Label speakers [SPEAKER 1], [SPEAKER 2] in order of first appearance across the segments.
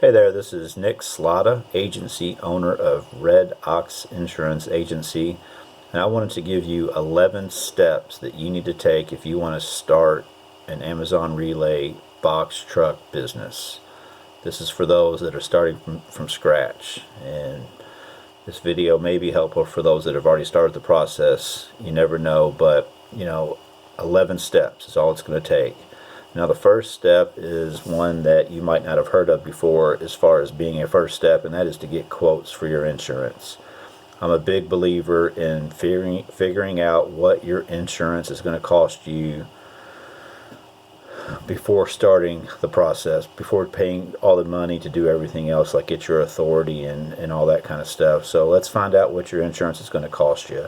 [SPEAKER 1] Hey there, this is Nick Slotta, agency owner of Red Ox Insurance Agency, and I wanted to give you 11 steps that you need to take if you want to start an Amazon Relay box truck business. This is for those that are starting from scratch, and this video may be helpful for those that have already started the process. You never know, but 11 steps is all it's going to take. Now the first step is one that you might not have heard of before as far as being a first step, and that is to get quotes for your insurance. I'm a big believer in figuring out what your insurance is going to cost you before starting the process, before paying all the money to do everything else, like get your authority and all that kind of stuff. So let's find out what your insurance is going to cost you.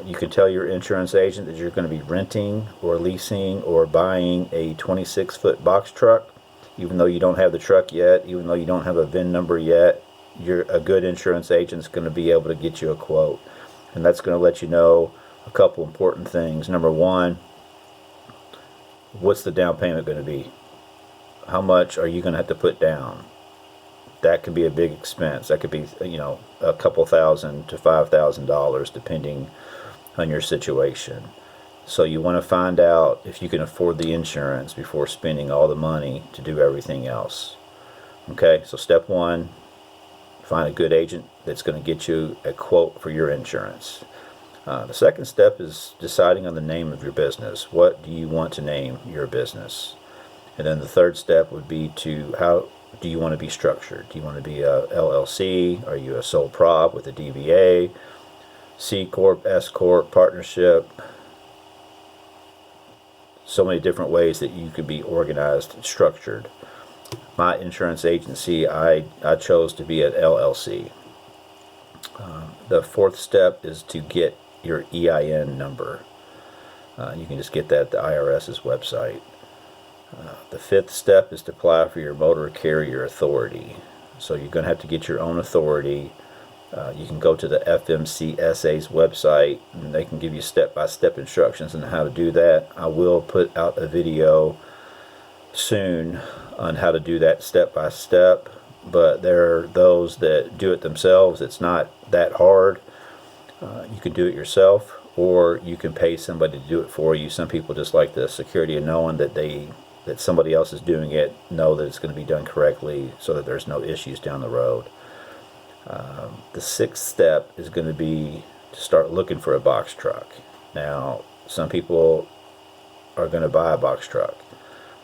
[SPEAKER 1] You can tell your insurance agent that you're going to be renting or leasing or buying a 26-foot box truck, even though you don't have the truck yet, even though you don't have a VIN number yet. A good insurance agent is going to be able to get you a quote, and that's going to let you know a couple important things. Number one, what's the down payment going to be? How much are you going to have to put down? That could be a big expense. That could be, a couple $1,000 to $5,000 depending on your situation. So you want to find out if you can afford the insurance before spending all the money to do everything else. Okay, so step one, find a good agent that's going to get you a quote for your insurance. The second step is deciding on the name of your business. What do you want to name your business? And then the third step would be how do you want to be structured? Do you want to be a LLC? Are you a sole prop with a DBA, C Corp, S Corp, partnership? So many different ways that you could be organized and structured. My insurance agency, I chose to be an LLC. The fourth step is to get your EIN number. You can just get that at the IRS's website. The fifth step is to apply for your motor carrier authority. So you're going to have to get your own authority. You can go to the FMCSA's website, and they can give you step-by-step instructions on how to do that. I will put out a video soon on how to do that step-by-step, but there are those that do it themselves. It's not that hard. You can do it yourself, or you can pay somebody to do it for you. Some people just like the security of knowing that somebody else is doing it, know that it's going to be done correctly so that there's no issues down the road. The sixth step is going to be to start looking for a box truck. Now, some people are going to buy a box truck.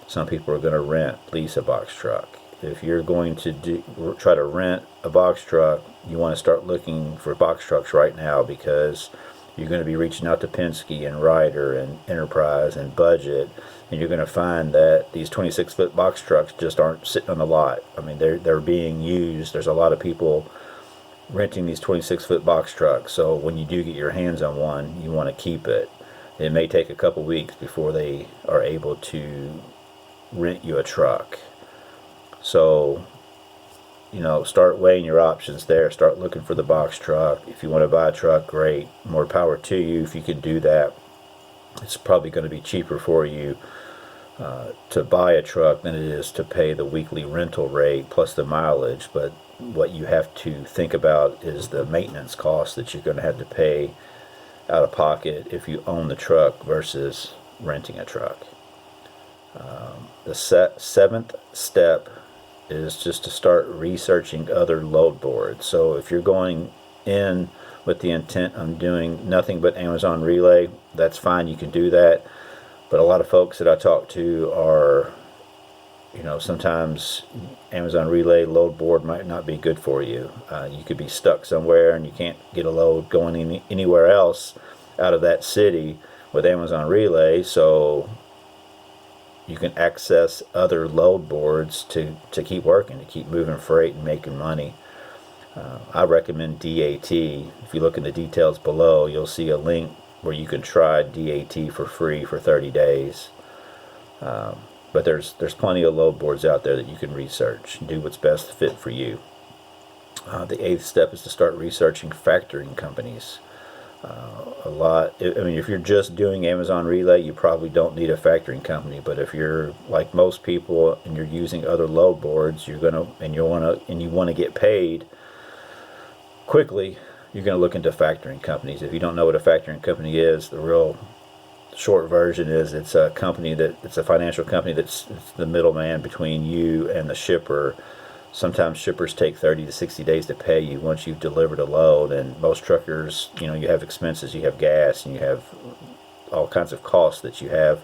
[SPEAKER 1] Some people are going to lease a box truck. If you're going to try to rent a box truck, you want to start looking for box trucks right now, because you're going to be reaching out to Penske and Ryder and Enterprise and Budget, and you're going to find that these 26-foot box trucks just aren't sitting on the lot. I mean, they're being used. There's a lot of people renting these 26-foot box trucks. So when you do get your hands on one, you want to keep it. It may take a couple weeks before they are able to rent you a truck. So, start weighing your options there. Start looking for the box truck. If you want to buy a truck, great. More power to you if you can do that. It's probably going to be cheaper for you to buy a truck than it is to pay the weekly rental rate plus the mileage. But what you have to think about is the maintenance costs that you're going to have to pay out of pocket if you own the truck versus renting a truck. The seventh step is just to start researching other load boards. So if you're going in with the intent on doing nothing but Amazon Relay, that's fine, you can do that. But a lot of folks that I talk to are, sometimes Amazon Relay load board might not be good for you. You could be stuck somewhere and you can't get a load going anywhere else out of that city with Amazon Relay, so you can access other load boards to keep working, to keep moving freight and making money. I recommend DAT. If you look in the details below, you'll see a link where you can try DAT for free for 30 days. But there's plenty of load boards out there that you can research and do what's best fit for you. The eighth step is to start researching factoring companies. A lot. I mean, if you're just doing Amazon Relay, you probably don't need a factoring company. But if you're like most people and you're using other load boards, you're gonna and you want to get paid quickly, you're gonna look into factoring companies. If you don't know what a factoring company is, the real short version is it's a financial company that's it's the middleman between you and the shipper. Sometimes shippers take 30 to 60 days to pay you once you've delivered a load, and most truckers, you have expenses, you have gas, and you have all kinds of costs that you have,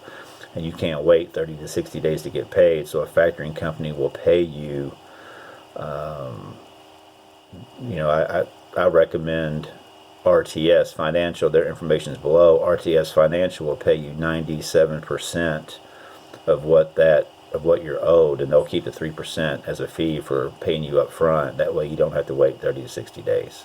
[SPEAKER 1] and you can't wait 30 to 60 days to get paid. So a factoring company will pay you. I recommend RTS Financial. Their information is below. RTS Financial will pay you 97% of what you're owed, and they'll keep the 3% as a fee for paying you up front. That way you don't have to wait 30 to 60 days.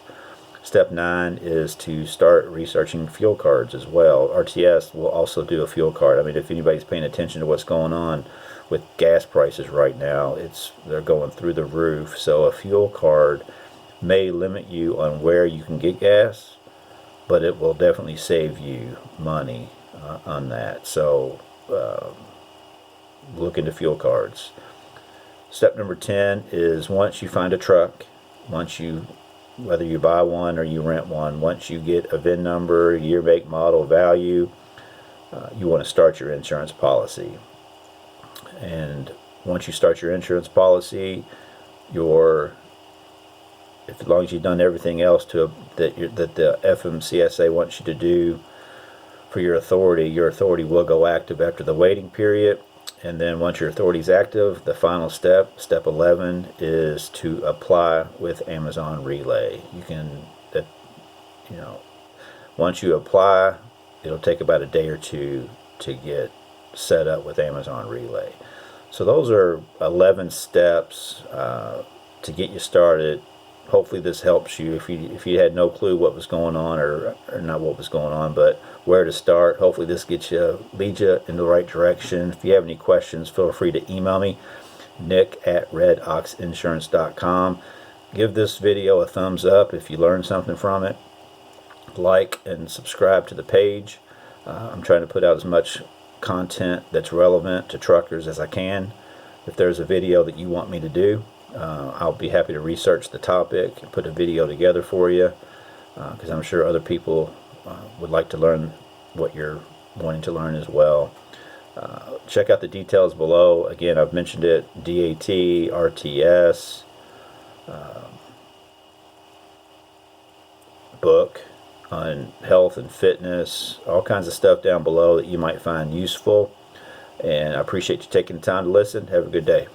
[SPEAKER 1] Step 9 is to start researching fuel cards as well. RTS will also do a fuel card. I mean, if anybody's paying attention to what's going on with gas prices right now, they're going through the roof. So a fuel card may limit you on where you can get gas, but it will definitely save you money on that. So look into fuel cards. Step number 10 is once you find a truck, whether you buy one or you rent one, once you get a VIN number, year, make, model, value, you want to start your insurance policy. And once you start your insurance policy, as long as you've done everything else that the FMCSA wants you to do for your authority will go active after the waiting period. And then once your authority is active, the final step, step 11, is to apply with Amazon Relay. Once you apply, it'll take about a day or two to get set up with Amazon Relay. So those are 11 steps to get you started. Hopefully this helps you if you had no clue what was going on, or not what was going on, but where to start. Hopefully this leads you in the right direction. If you have any questions, feel free to email me, nick@redoxinsurance.com. Give this video a thumbs up if you learned something from it. Like and subscribe to the page. I'm trying to put out as much content that's relevant to truckers as I can. If there's a video that you want me to do, I'll be happy to research the topic and put a video together for you, because I'm sure other people would like to learn what you're wanting to learn as well. Check out the details below. Again, I've mentioned it: DAT, RTS, book on health and fitness, all kinds of stuff down below that you might find useful. And I appreciate you taking the time to listen. Have a good day.